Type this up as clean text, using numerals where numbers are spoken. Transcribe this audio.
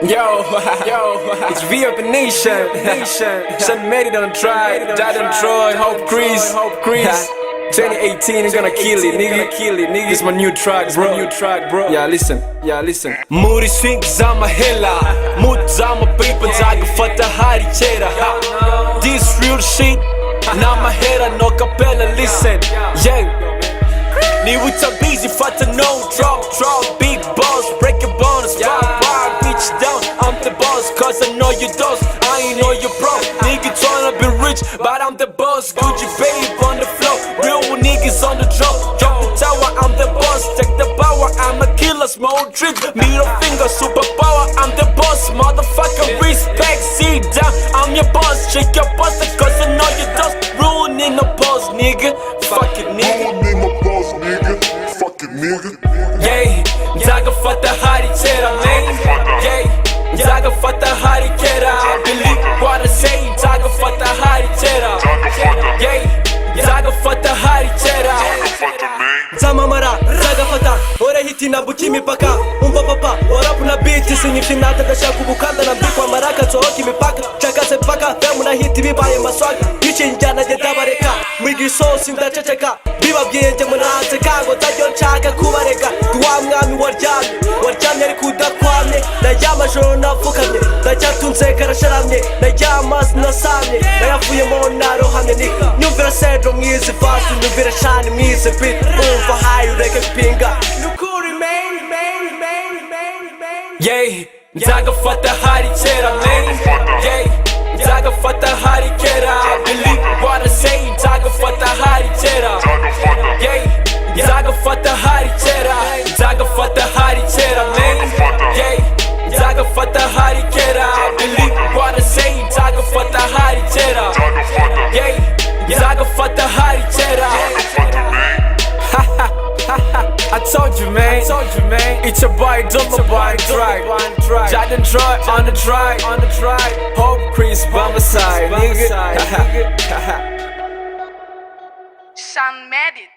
Yo, it's V of the nation. Sean made it on the track. Jadon Troy, Hope Chris. 2018 is gonna kill it, nigga. This my new track, bro. Yeah, listen. Muri swing zama hela, mood zama people zaga fatta hari chera. This real shit, na my head no capella. Listen, yeah. Ni wuta busy fatta no drop, big boss, break your bones, fire, bitch down. I'm the boss, cause I know you don't. I ain't know you bro. Nigga tryna be rich, but I'm the boss. Gucci babe on the floor, real niggas on the drop. Drop the tower, I'm the boss. Take the power, I'm a killer. Small tricks, middle finger, superpower. I'm the boss, motherfucker. Respect, sit down. I'm your boss. Shake your boss, cause I know you don't. Ruining the boss, nigga. Fuck it, nigga. Ruining the boss, nigga. Fuck it, nigga. Yeah, zaga fatta hari chera, man. Yeah, zaga fatta hari chera. I believe what I say. Zaga fatta hari chera. Yeah, zaga fatta hari chera. Zama mara, zaga fata, ora hiti na buki mipaka. Umba papa, ora puna biti sinyifi nata dasha kubukanda na mbikwa maraka tsohoki mipaka. Chaka se paka, femu na hiti bibaye maswaga. Ichi njana jetabareka, mwigi sosi ndachachaka. Biba byenje munaze kango tajyo nchaka kubareka. Duwa mwami waryamye ari kudakwamye. Nayama joro nafukamye, ndacyatunze karasharamye. Nayama sinasamye, nayavuyemo narohamye ni. Nyumvira sedro mwizi fast, nyumvira shani mwizi beat. For high, you like a pinga. Yeah, zaga fatta hari chera, man. Yeah, zaga fatta hari chera. I believe what I say. Zaga fatta hari chera. Yeah, zaga fatta hari chera. Zaga fatta hari chera, man. Yeah, zaga fatta hari chera. I believe what I say. Zaga fatta hari chera. Yeah, zaga fatta hari chera. I told you, man. It's your boy, Dolo Boy, Jadon Troy on the track. Hope Chris by my side, nigga. Sean made it.